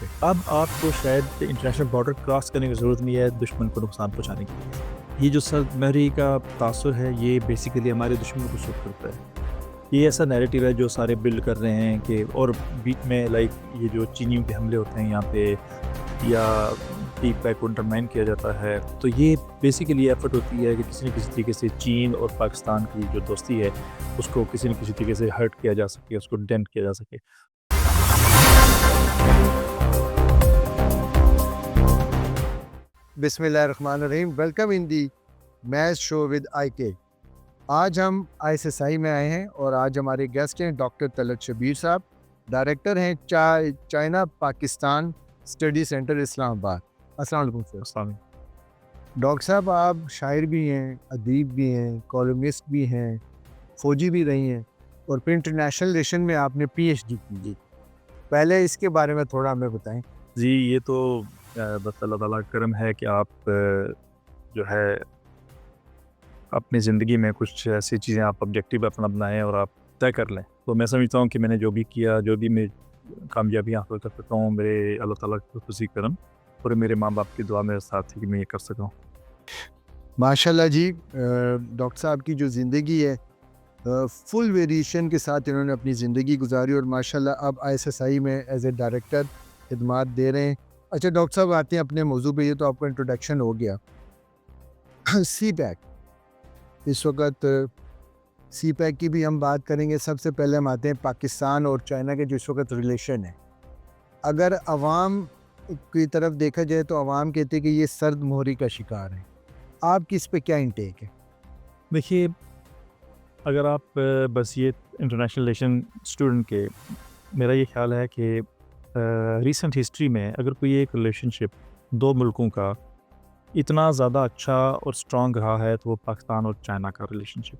पे। अब आपको शायद इंटरनेशनल बॉर्डर क्रॉस करने की ज़रूरत नहीं है दुश्मन को नुकसान पहुँचाने के लिए। ये जो सरमहरी का तासुर है, ये बेसिकली हमारे दुश्मनों को सूट करता है। ये ऐसा नैरेटिव है जो सारे बिल्ड कर रहे हैं कि और बीच में लाइक ये जो चीनियों के हमले होते हैं यहाँ पे या टी पैक को अंडरमाइन किया जाता है, तो ये बेसिकली एफर्ट होती है कि किसी न किसी तरीके से चीन और पाकिस्तान की जो दोस्ती है उसको किसी न किसी तरीके से हर्ट किया जा सके, उसको डेंट किया जा सके। बिस्मिल्लाहिर्रहमानिर्रहीम। Welcome in the math show with IK। आज हम ISSI में आए हैं और आज हमारे गेस्ट हैं डॉक्टर तलत शबीर साहब, डायरेक्टर हैं China Pakistan study centre Islamabad. अस्सलाम वालेकुम सर। अस्सलाम वालेकुम। डॉक्टर साहब, आप शायर भी हैं, अदीब भी हैं, कॉलमिस्ट भी हैं, फौजी भी रही हैं और फिर इंटरनेशनल रिलेशन में आपने PhD की। पहले इसके बारे में थोड़ा हमें बताएं। जी, ये तो बस अल्लाह ताला का करम है कि आप जो है अपनी ज़िंदगी में कुछ ऐसी चीज़ें आप ऑब्जेक्टिव अपना बनाएँ और आप तय कर लें। तो मैं समझता हूँ कि मैंने जो भी किया, जो भी मैं कामयाबी हासिल कर सका हूँ, मेरे अल्लाह ताला का खुशी करम और मेरे माँ-बाप की दुआ मेरे साथ है कि मैं ये कर सका हूँ। माशाल्लाह जी, डॉक्टर साहब की जो ज़िंदगी है फुल वेरिएशन के साथ इन्होंने अपनी ज़िंदगी गुजारी और माशाल्लाह अब ISSI में एज ए डायरेक्टर खिदमात दे रहे हैं। अच्छा डॉक्टर साहब, आते हैं अपने मौजू पे। ये तो आपका इंट्रोडक्शन हो गया। CPEC, इस वक्त CPEC की भी हम बात करेंगे। सबसे पहले हम आते हैं पाकिस्तान और चाइना के जो इस वक्त रिलेशन है। अगर अवाम की तरफ देखा जाए तो अवाम कहते हैं कि ये सर्द मोहरी का शिकार है। आपकी इस पे क्या इंटेक है? देखिए, अगर आप बस ये इंटरनेशनल रिलेशन स्टूडेंट के, मेरा ये ख़्याल है कि रीसेंट हिस्ट्री में अगर कोई एक रिलेशनशिप दो मुल्कों का इतना ज़्यादा अच्छा और स्ट्रॉन्ग रहा है तो वो पाकिस्तान और चाइना का रिलेशनशिप।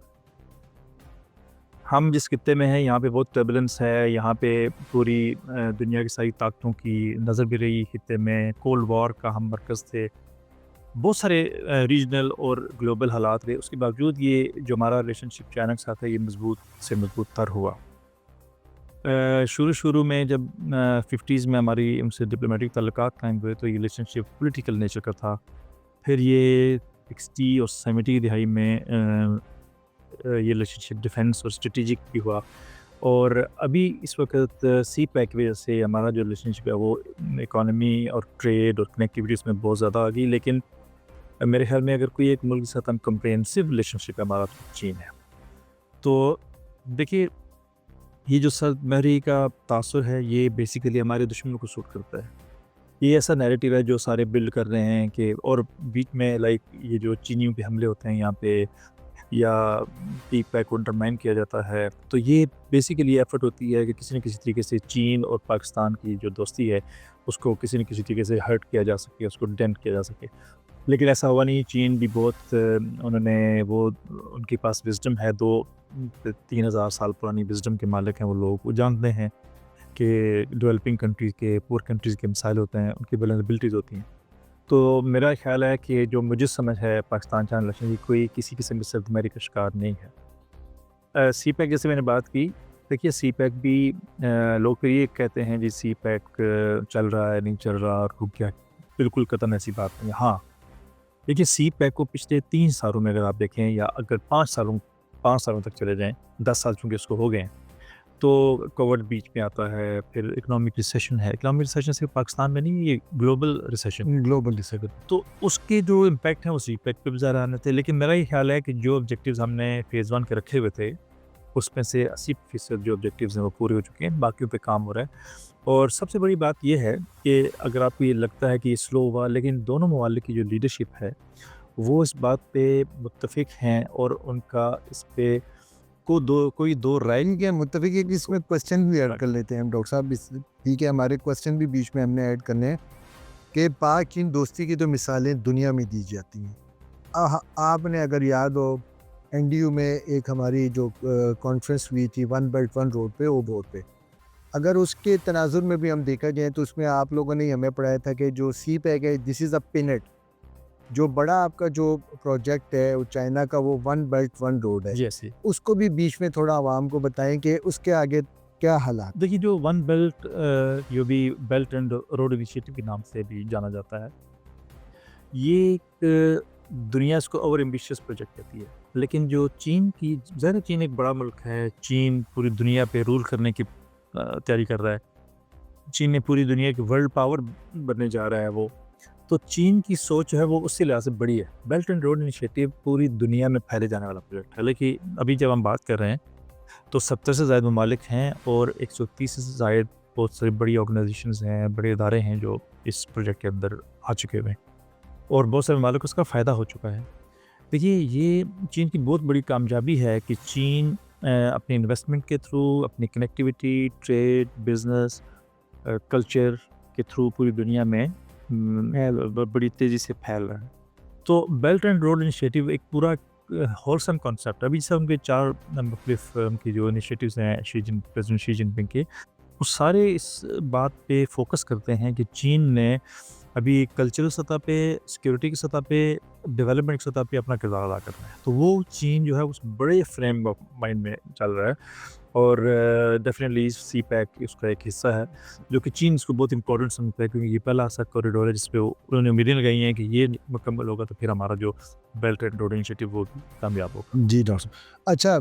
हम जिस खित्ते में हैं यहाँ पे बहुत टर्बुलेंस है, यहाँ पे पूरी दुनिया की सारी ताकतों की नज़र भी रही खित्ते में, कोल्ड वॉर का हम मरकज़ थे, बहुत सारे रीजनल और ग्लोबल हालात रहे, उसके बावजूद ये जो हमारा रिलेशनशिप चाइना के साथ है ये मजबूत से मजबूत तर हुआ। शुरू में जब 50s में हमारी उनसे डिप्लोमेटिक ताल्लुकात कायम हुए तो ये रिलेशनशिप पॉलिटिकल नेचर का था। फिर ये 60 और 70 की दिहाई में ये रिलेशनशिप डिफेंस और स्ट्रेटेजिक भी हुआ और अभी इस वक्त CPEC की वजह से हमारा जो रिलेशनशिप है वो इकोनॉमी और ट्रेड और कनेक्टिविटी उसमें बहुत ज़्यादा आ गई। लेकिन मेरे ख्याल में अगर कोई एक मुल्क के साथ हम कंप्रेहेंसिव रिलेशनशिप है हमारा तो चीन है। तो देखिए, ये जो सरमहरी का तासुर है ये बेसिकली हमारे दुश्मनों को सूट करता है। ये ऐसा नैरेटिव है जो सारे बिल्ड कर रहे हैं कि और बीच में लाइक ये जो चीनियों के हमले होते हैं यहाँ पे या टी पैक को अंडरमाइन किया जाता है, तो ये बेसिकली एफर्ट होती है कि किसी न किसी तरीके से चीन और पाकिस्तान की जो दोस्ती है उसको किसी न किसी तरीके से हर्ट किया जा सके, उसको डेंट किया जा सके। लेकिन ऐसा हुआ नहीं। चीन भी बहुत उन्होंने वो उनके पास विज़डम है, 2-3 हज़ार साल पुरानी विज़डम के मालिक हैं वो लोग। वो जानते हैं कि डेवलपिंग कंट्रीज़ के, पुअर कंट्रीज़ के मसाइल होते हैं, उनकी वल्नरेबिलिटीज़ होती हैं। तो मेरा ख़्याल है कि जो मुझे समझ है पाकिस्तान चाइना रिलेशन की कोई किसी किस्म की सरमहरी का शिकार नहीं है। CPEC जैसे मैंने बात की, देखिए CPEC भी लोग फिर ये कहते हैं जी CPEC चल रहा है, नहीं चल रहा और रुक गया। बिल्कुल कतई ऐसी बात नहीं है। हाँ, देखिए CPEC को पिछले 3 सालों में अगर आप देखें या अगर 5 सालों तक चले जाएँ, 10 साल चूँकि उसको हो गए हैं, तो कोविड बीच में आता है, फिर इकोनॉमिक रिसेशन है। इकोनॉमिक रिसेशन सिर्फ पाकिस्तान में नहीं, ये ग्लोबल रिसेशन। Global recession. तो उसके जो इम्पैक्ट हैं वो CPEC पे भी ज़्यादा आने थे। लेकिन मेरा ये ख़्याल है कि जो ऑब्जेक्टिव्स हमने फ़ेज़ 1 के रखे हुए थे, उसमें से 80% जो ऑब्जेक्टिव्स हैं वो पूरे हो चुके हैं, बाकियों पे काम हो रहा है। और सबसे बड़ी बात ये है कि अगर आपको ये लगता है कि ये स्लो हुआ, लेकिन दोनों ममालिक की जो लीडरशिप है, वो इस बात पे मुत्तफ़िक हैं और उनका इस पे कोई दो राय ठीक है, मुत्तफ़िक है कि इसमें क्वेश्चन भी ऐड कर लेते हैं हम डॉक्टर साहब। ठीक है, हमारे क्वेश्चन भी बीच में हमने ऐड करने हैं कि पाक चीन दोस्ती की तो मिसालें दुनिया में दी जाती हैं। आपने अगर याद हो, NDU में एक हमारी जो कॉन्फ्रेंस हुई थी वन बेल्ट वन रोड पे, ओबोर पे, अगर उसके तनाजुर में भी हम देखा जाए तो उसमें आप लोगों ने हमें पढ़ाया था कि जो CPEC है, दिस इज़ अ पिनट। जो बड़ा आपका जो प्रोजेक्ट है वो चाइना का, वो वन बेल्ट वन रोड है। जैसे उसको भी बीच में थोड़ा आवाम को बताएं कि उसके आगे क्या हालात? देखिए जो वन बेल्ट जो भी बेल्ट एंड रोड इनिशिएटिव के नाम से भी जाना जाता है, ये एक दुनिया इसको ओवर एम्बिशियस प्रोजेक्ट कहती है। लेकिन जो चीन की ज़ाहिर है चीन एक बड़ा मुल्क है, चीन पूरी दुनिया पे रूल करने की तैयारी कर रहा है। चीन ने पूरी दुनिया की वर्ल्ड पावर बनने जा रहा है वो। तो चीन की सोच जो है वो उसी लिहाज से बड़ी है। बेल्ट एंड रोड इनिशिएटिव पूरी दुनिया में फैले जाने वाला प्रोजेक्ट है। लेकिन अभी जब हम बात कर रहे हैं तो 70 से ज़ायद ममालिक हैं और 130 से ज़ायद बहुत सारी बड़ी ऑर्गेनाइजेशंस हैं, बड़े इदारे हैं जो इस प्रोजेक्ट के अंदर आ चुके हुए हैं और बहुत सारे ममालिक को उसका फ़ायदा हो चुका है। देखिए ये चीन की बहुत बड़ी कामयाबी है कि चीन अपने इन्वेस्टमेंट के थ्रू, अपनी कनेक्टिविटी, ट्रेड, बिज़नेस, कल्चर के थ्रू पूरी दुनिया में बड़ी तेज़ी से फैल रहा है। तो बेल्ट एंड रोड इनिशिएटिव एक पूरा होलसम कॉन्सेप्ट है। अभी जैसे उनके 4 मुख्तलिफ उनकी जो इनिशिएटिव्स हैं प्रेसिडेंट शी जिनपिंग के, वो सारे इस बात पे फोकस करते हैं कि चीन ने अभी कल्चरल सतह पे, सिक्योरिटी की सतह पे, डेवलपमेंट की सतह पे अपना किरदार अदा करना है। तो वो चीन जो है उस बड़े फ्रेम ऑफ माइंड में चल रहा है और डेफिनेटली सी पैक उसका एक हिस्सा है, जो कि चीन इसको बहुत इंपॉर्टेंट समझता है क्योंकि ये पहला ऐसा कॉरिडोर है जिस पे उन्होंने उम्मीदें लगाई हैं कि ये मुकम्मल होगा तो फिर हमारा जो बेल्ट एंड रोड इनिशिएटिव वो भी कामयाब होगा। जी डॉक्टर साहब। अच्छा,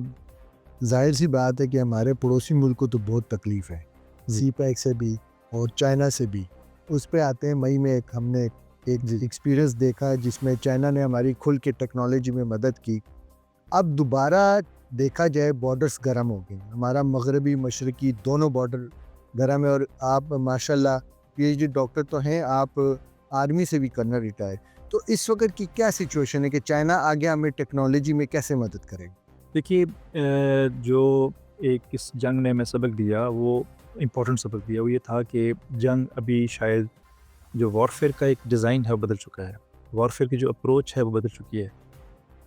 ज़ाहिर-सी बात है कि हमारे पड़ोसी मुल्क को तो बहुत तकलीफ़ है, जी। सी-पैक से भी और चाइना से भी। उस पे आते हैं मई में हमने एक एक्सपीरियंस देखा जिसमें चाइना ने हमारी खुल के टेक्नोलॉजी में मदद की। अब दोबारा देखा जाए बॉर्डर्स गर्म हो गए हैं। हमारा मगरबी, मशरकी दोनों बॉर्डर गर्म है और आप माशाल्लाह पीएचडी डॉक्टर तो हैं, आप आर्मी से भी करना रिटायर। तो इस वक़्त की क्या सिचुएशन है कि चाइना आगे हमें टेक्नोलॉजी में कैसे मदद करेगा? देखिए जो एक इस जंग ने हमें सबक दिया वो इम्पोर्टेंट सबक दिया वो ये था कि जंग अभी शायद जो वॉरफेयर का एक डिज़ाइन है वो बदल चुका है। वॉरफेयर की जो अप्रोच है वो बदल चुकी है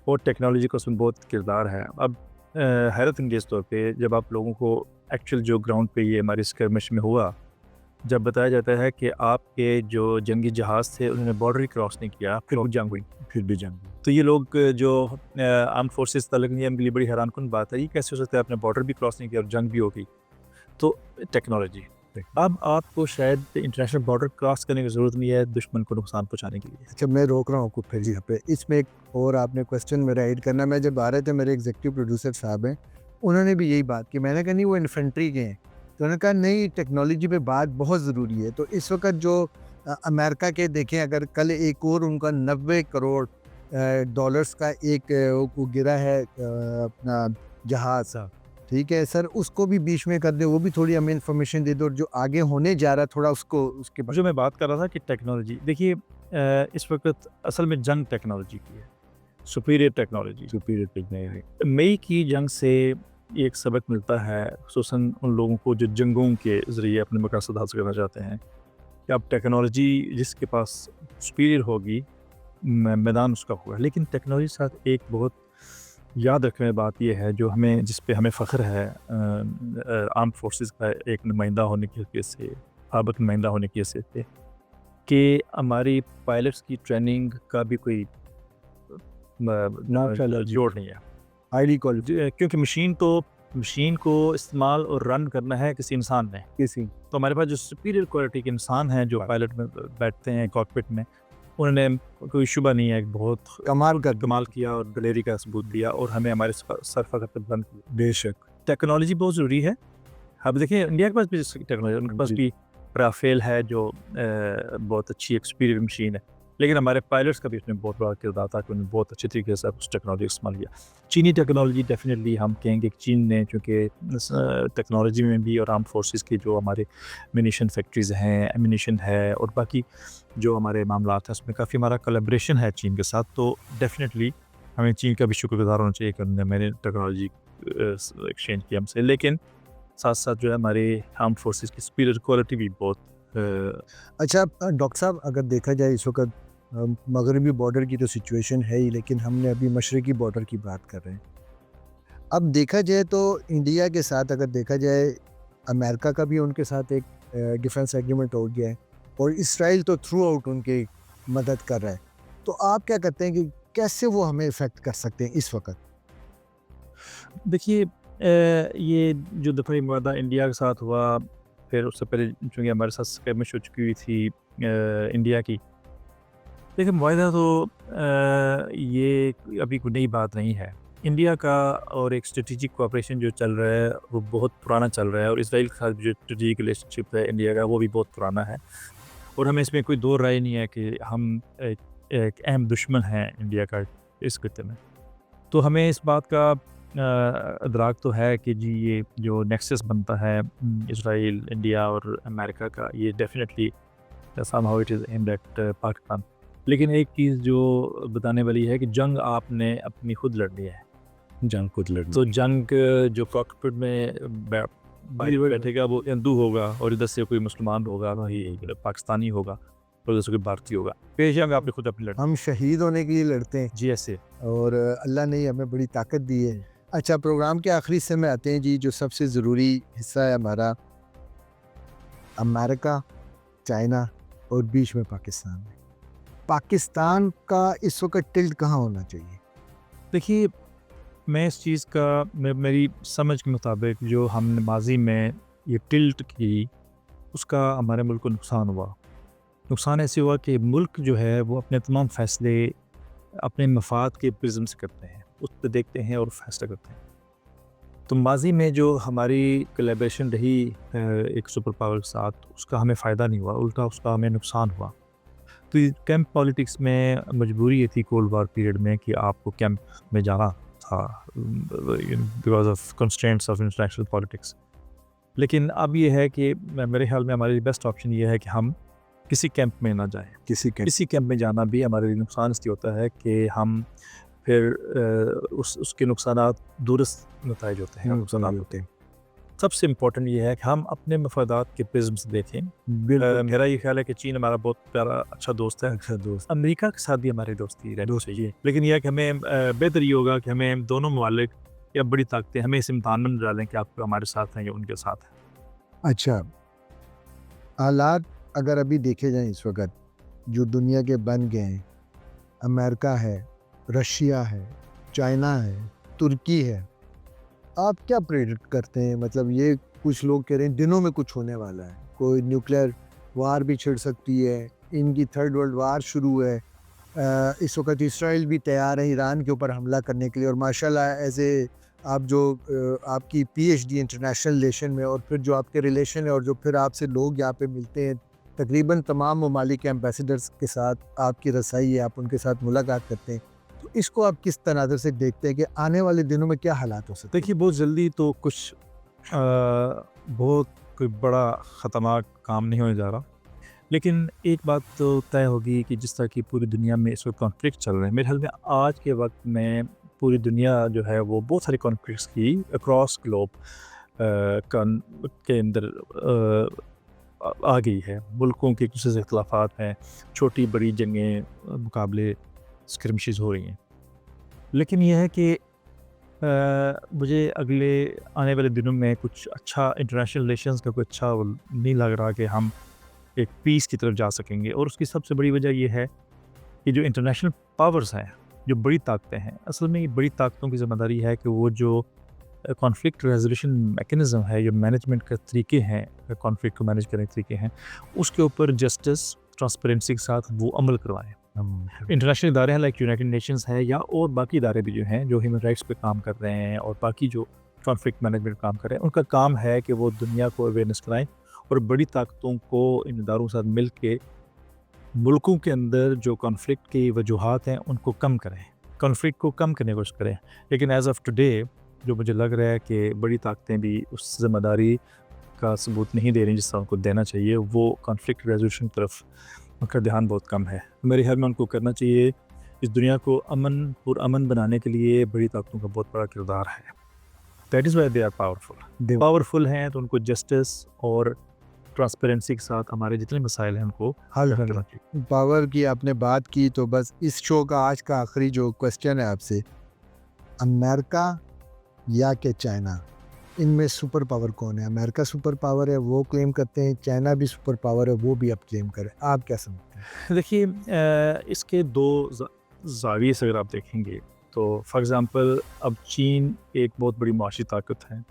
और टेक्नोलॉजी का उसमें बहुत किरदार है। अब हैरत अंगेज़ तौर पे जब आप लोगों को एक्चुअल जो ग्राउंड पे ये हमारी स्कर्मिश में हुआ, जब बताया जाता है कि आपके जो जंगी जहाज़ थे उन्होंने बॉर्डर ही क्रॉस नहीं किया, फिर भी जंग हुई। तो ये लोग जो आर्म्ड फोर्सेस ताल्लुक नहीं है, उनके लिए बड़ी हैरानकुन बात है। ये कैसे हो सकता है आपने बॉर्डर भी क्रॉस नहीं किया और जंग भी हो गई? तो टेक्नोलॉजी। अब आपको शायद इंटरनेशनल बॉर्डर क्रॉस करने की ज़रूरत नहीं है दुश्मन को नुकसान पहुँचाने के लिए। अच्छा, मैं रोक रहा हूँ आपको फिर यहाँ पे। इसमें एक और आपने क्वेश्चन मेरा ऐड करना। मैं जब आ रहे थे, मेरे एग्जीक्यूटिव प्रोड्यूसर साहब हैं, उन्होंने भी यही बात की। मैंने कहा नहीं वो इन्फेंट्री के हैं, तो उन्होंने कहा नहीं टेक्नोलॉजी पे बात बहुत ज़रूरी है। तो इस वक्त जो अमेरिका के देखें, अगर कल एक और उनका 90 करोड़ डॉलर्स का एक वो गिरा है अपना जहाज़, ठीक है सर, उसको भी बीच में कर दे, वो भी थोड़ी हमें इन्फॉर्मेशन दे दो। और जो आगे होने जा रहा है थोड़ा उसको उसके बारे जो मैं बात कर रहा था कि टेक्नोलॉजी, देखिए इस वक्त असल में जंग टेक्नोलॉजी की है, सुपीरियर टेक्नोलॉजी। मई की जंग से ये एक सबक मिलता है, खुसूसन उन लोगों को जो जंगों के ज़रिए अपने मकसद हासिल करना चाहते हैं, कि अब टेक्नोलॉजी जिसके पास सुपीरियर होगी मैदान उसका होगा। लेकिन टेक्नोलॉजी के साथ एक बहुत याद रखने वाली बात यह है जो हमें जिस पे हमें फ़ख्र है आर्म फोर्सेस का एक नुमाइंदा होने की हैसियत से, साबिक़ नुमाइंदा होने की हैसियत से, कि हमारी पायलट्स की ट्रेनिंग का भी कोई जोड़ नहीं है। हाईली क्वालिफाइड क्योंकि मशीन को इस्तेमाल और रन करना है किसी इंसान ने। किसी तो हमारे पास जो सुपीरियर क्वालिटी के इंसान हैं जो पायलट में बैठते हैं कॉकपिट में, उन्होंने कोई शुबा नहीं है बहुत कमाल किया और दिलेरी का सबूत दिया और हमें हमारे सर फ़ख्र पे बुलंद किया। बेशक टेक्नोलॉजी बहुत ज़रूरी है। अब देखिए इंडिया के पास भी टेक्नोलॉजी, उनके पास भी राफेल है जो बहुत अच्छी एक्सपीरियंस मशीन है, लेकिन हमारे पायलट्स का भी उसमें बहुत बड़ा किरदार था कि उन्होंने बहुत अच्छे तरीके से उस टेक्नोलॉजी का इस्तेमाल किया। चीनी टेक्नोलॉजी डेफिनेटली हम कहेंगे कि चीन ने, चूँकि टेक्नोलॉजी में भी और आर्म फोर्सेस की जो हमारे मिनिशन फैक्ट्रीज़ हैं, एमिनिशन है और बाकी जो हमारे मामलात हैं उसमें काफ़ी हमारा कोलैबोरेशन है चीन के साथ। तो डेफिनेटली हमें चीन का भी शुक्रगुज़ार होना चाहिए कि उन्होंने मैंने टेक्नोलॉजी एक्सचेंज की हमसे। लेकिन साथ साथ जो है हमारे आर्म फोर्सेस की सुपीरियर क्वालिटी भी बहुत अच्छा डॉक्टर साहब, अगर देखा जाए इस वक्त मगरबी बॉर्डर की तो सिचुएशन है ही, लेकिन हमने अभी मशरकी बॉर्डर की बात कर रहे हैं। अब देखा जाए तो इंडिया के साथ अगर देखा जाए, अमेरिका का भी उनके साथ एक डिफेंस एग्रीमेंट हो गया है और इसराइल तो थ्रू आउट उनकी मदद कर रहा है। तो आप क्या कहते हैं कि कैसे वो हमें इफ़ेक्ट कर सकते हैं इस वक्त? देखिए ये जो दफ़ाई मुआहदा इंडिया के साथ हुआ, फिर उससे पहले चूँकि हमारे साथ स्कैमिश हो चुकी हुई थी इंडिया की। देखिए मुआहदा तो ये अभी कोई नई बात नहीं है। इंडिया का और एक स्ट्रेटेजिक कोऑपरेशन जो चल रहा है वो बहुत पुराना चल रहा है, और इसराइल के साथ जो स्ट्रेटेजिक रिलेशनशिप है इंडिया का वो भी बहुत पुराना है, और हमें इसमें कोई दो राय नहीं है कि हम एक एक अहम दुश्मन हैं इंडिया का इस खित्ते में। तो हमें इस बात का इदराक तो है कि जी ये जो नेक्सस बनता है इसराइल, इंडिया और अमेरिका का, ये definitely somehow it is aimed at Pakistan. लेकिन एक चीज़ जो बताने वाली है कि जंग आपने अपनी खुद लड़नी है। जंग खुद लड़नी। तो जंग जो कॉकपिट में बैठेगा वो हिंदू होगा, और इधर से कोई मुसलमान होगा, वही पाकिस्तानी होगा, और उधर से कोई भारतीय होगा। पेशा में आपने खुद अपनी लड़नी। हम शहीद होने के लिए लड़ते हैं जी ऐसे। और अल्लाह ने हमें बड़ी ताकत दी है। अच्छा, प्रोग्राम के आखिरी हिस्से में आते हैं जी, जो सबसे ज़रूरी हिस्सा है हमारा, अमेरिका, चाइना और बीच में पाकिस्तान। पाकिस्तान का इस वक्त टिल्ट कहाँ होना चाहिए? देखिए, मैं इस चीज़ का मेरी समझ के मुताबिक जो हमने माजी में ये टिल्ट की, उसका हमारे मुल्क को नुकसान हुआ। नुकसान ऐसे हुआ कि मुल्क जो है वो अपने तमाम फ़ैसले अपने मफाद के प्रिज़्म से करते हैं, उस पर देखते हैं और फैसला करते हैं। तो माजी में जो हमारी कोलैबोरेशन रही एक सुपर पावर के साथ, उसका हमें फ़ायदा नहीं हुआ, उल्टा उसका हमें नुकसान हुआ। तो ये कैंप पॉलिटिक्स में मजबूरी ये थी कोल्ड वार पीरियड में कि आपको कैंप में जाना था because of constraints of international politics. लेकिन अब ये है कि मेरे ख्याल में हमारे बेस्ट ऑप्शन ये है कि हम किसी कैंप में ना जाएं। किसी कैंप में जाना भी हमारे लिए नुकसान इसलिए होता है कि हम फिर उसके नुकसानात दूरस्त नताइज होते हैं, नुकसानात होते हैं। सबसे इम्पोर्टेंट ये है कि हम अपने मफादात के प्रिज्म से देखें। मेरा ये ख्याल है कि चीन हमारा बहुत प्यारा अच्छा दोस्त है, अमेरिका के साथ भी हमारी दोस्ती रहनी चाहिए। लेकिन यह है कि हमें बेहतर ये होगा कि हमें दोनों ममालिक या बड़ी ताकतें हमें इस इम्तहान में डालें कि आप हमारे साथ हैं या उनके साथ हैं। अच्छा, हालात अगर अभी देखे जाएं इस वक्त जो दुनिया के बन गए हैं, अमेरिका है, रशिया है, चाइना है, तुर्की है, आप क्या प्रेडिक्ट करते हैं? मतलब ये कुछ लोग कह रहे हैं दिनों में कुछ होने वाला है, कोई न्यूक्लियर वार भी छिड़ सकती है, इनकी थर्ड वर्ल्ड वार शुरू है। इस वक्त इसराइल भी तैयार है ईरान के ऊपर हमला करने के लिए, और माशाल्लाह एज ए आप जो आपकी पीएचडी इंटरनेशनल रिलेशन में, और फिर जो आपके रिलेशन है, और जो फिर आपसे लोग यहाँ पे मिलते हैं, तकरीबन तमाम ममालिक के एम्बेसडर्स के साथ आपकी रसाई है, आप उनके साथ मुलाकात करते हैं, तो इसको आप किस तनाज़र से देखते हैं कि आने वाले दिनों में क्या हालात हो सकते हैं? देखिए, बहुत जल्दी तो कुछ बहुत कोई बड़ा ख़तरनाक काम नहीं होने जा रहा, लेकिन एक बात तो तय होगी कि जिस तरह की पूरी दुनिया में इस वक्त कॉन्फ्लिक्ट चल रहे हैं, मेरे ख्याल में आज के वक्त में पूरी दुनिया जो है वो बहुत सारे कॉन्फ्लिक्ट्स की अक्रॉस ग्लोब के अंदर आ गई है। मुल्कों के कुछ इख्तलाफात हैं, छोटी बड़ी जंगें मुकाबले स्क्रमिशेस हो रही हैं। लेकिन यह है कि मुझे अगले आने वाले दिनों में कुछ अच्छा इंटरनेशनल रिलेशंस का कोई अच्छा नहीं लग रहा कि हम एक पीस की तरफ जा सकेंगे। और उसकी सबसे बड़ी वजह यह है कि जो इंटरनेशनल पावर्स हैं, जो बड़ी ताकतें हैं, असल में ये बड़ी ताकतों की ज़िम्मेदारी है कि वो जो कॉन्फ्लिक्ट रेजोल्यूशन मैकेनिज़्म है, जो मैनेजमेंट के तरीके हैं, कॉन्फ्लिक्ट को मैनेज करने के तरीके हैं, उसके ऊपर जस्टिस ट्रांसपेरेंसी के साथ वो अमल करवाएं। इंटरनेशनल इदारे हैं लाइक यूनाइटेड नेशंस है, या और बाकी इदारे भी जो हैं जो ह्यूमन राइट्स पे काम कर रहे हैं, और बाकी जो कॉन्फ्लिक्ट मैनेजमेंट काम कर रहे हैं, उनका काम है कि वो दुनिया को अवेयरनेस कराएं और बड़ी ताकतों को इन इदारों के साथ मिल के मुल्कों के अंदर जो कॉन्फ्लिक्ट की वजूहात हैं उनको कम करें, कॉन्फ्लिक्ट को कम करने की कोशिश करें। लेकिन एज़ ऑफ टुडे जो मुझे लग रहा है कि बड़ी ताकतें भी उस ज़िम्मेदारी का सबूत नहीं दे रही जिस तरह उनको देना चाहिए, वो कॉन्फ्लिक्ट रेजोल्यूशन की तरफ उनका ध्यान बहुत कम है। मेरे ख्याल में उनको करना चाहिए। इस दुनिया को अमन बनाने के लिए बड़ी ताकतों का बहुत बड़ा किरदार है। That is why they are powerful हैं, तो उनको जस्टिस और ट्रांसपेरेंसी के साथ हमारे जितने मसाइल हैं उनको हल करना चाहिए। पावर की आपने बात की, तो बस इस शो का आज का आखिरी जो क्वेश्चन है आपसे, अमेरिका या कि चाइना, इनमें सुपर पावर कौन है? अमेरिका सुपर पावर है, वो क्लेम करते हैं, चाइना भी सुपर पावर है, वो भी अब क्लेम करे। आप क्या समझते हैं? देखिए, इसके दो जाविये से अगर आप देखेंगे तो फॉर एग्ज़ाम्पल अब चीन एक बहुत बड़ी मुआशी ताकत है।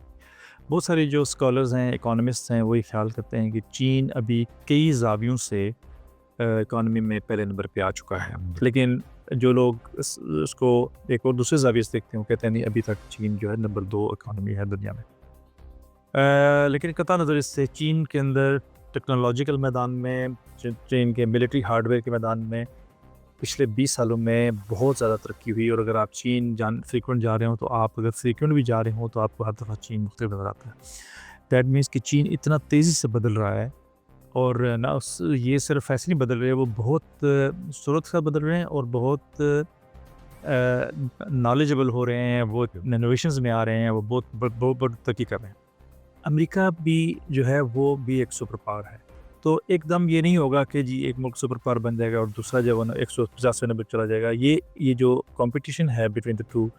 बहुत सारे जो स्कॉलर्स हैं, इकोनॉमिस्ट्स हैं, वो ये ख़्याल करते हैं कि चीन अभी कई ज़ावियों से इकॉनमी में पहले नंबर पे आ चुका है। लेकिन जो लोग उसको एक और दूसरे ज़ाविये से देखते हैं, वो कहते हैं नहीं, अभी तक चीन जो है नंबर 2 इकॉनमी है दुनिया में। लेकिन कतई नज़र इससे चीन के अंदर टेक्नोलॉजिकल मैदान में, चीन के मिलिट्री हार्डवेयर के मैदान में पिछले 20 सालों में बहुत ज़्यादा तरक्की हुई। और अगर आप चीन फ्रीक्वेंट जा रहे हो, तो आप अगर फ्रीक्वेंट भी जा रहे हो, तो आपको हर दफ़ा चीन मुख्तलिफ नज़र आता है। दैट मीन्स कि चीन इतना तेज़ी से बदल रहा है, और ना उस ये सिर्फ ऐसे नहीं बदल रहे हैं, वो बहुत सूरत से बदल रहे हैं और बहुत नॉलेजेबल हो रहे हैं, वो इनोवेशंस में आ रहे हैं, वो बहुत तरक्की कर रहे हैं। अमेरिका भी जो है वो भी एक सुपर पावर है, तो एकदम ये नहीं होगा कि जी एक मुल्क सुपर पावर बन जाएगा और दूसरा जो है ना 150 नंबर चला जाएगा। ये जो कंपटीशन है बिटवीन द टू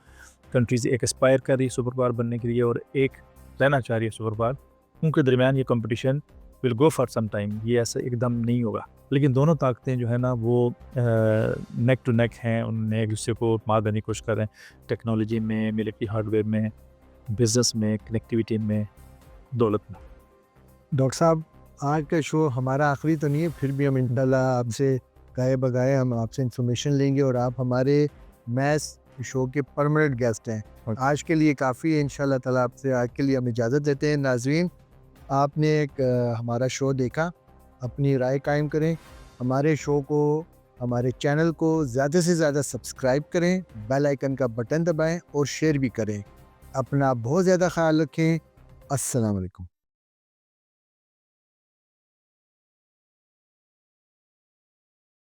कंट्रीज़, एक एस्पायर कर रही है सुपर पावर बनने के लिए और एक रहना चाह रही है सुपर पावर, उनके दरमियान ये competition will go for some time. ये ऐसा एकदम नहीं होगा, लेकिन दोनों ताकतें जो है ना वो नेक टू नेक हैं, उन्होंने एक दूसरे को मात देने की कोशिश कर रहे हैं, टेक्नोलॉजी में, मिलिट्री हार्डवेयर में, बिजनेस में, कनेक्टिविटी में, दौलत में। डॉक्टर साहब, आज का शो हमारा आखिरी तो नहीं है, फिर भी हम इंशाल्लाह आपसे गाए बगाए हम आपसे इंफॉर्मेशन लेंगे, और आप हमारे मैथ्स शो के परमानेंट गेस्ट हैं। आज के लिए काफ़ी है, इंशाल्लाह ताला आपसे आज के लिए हम इजाज़त देते हैं। नाज़रीन, आपने एक हमारा शो देखा, अपनी राय कायम करें, हमारे शो को, हमारे चैनल को ज़्यादा से ज़्यादा सब्सक्राइब करें, बेल आइकन का बटन दबाएं और शेयर भी करें। अपना बहुत ज़्यादा ख्याल रखें। अस्सलाम वालेकुम।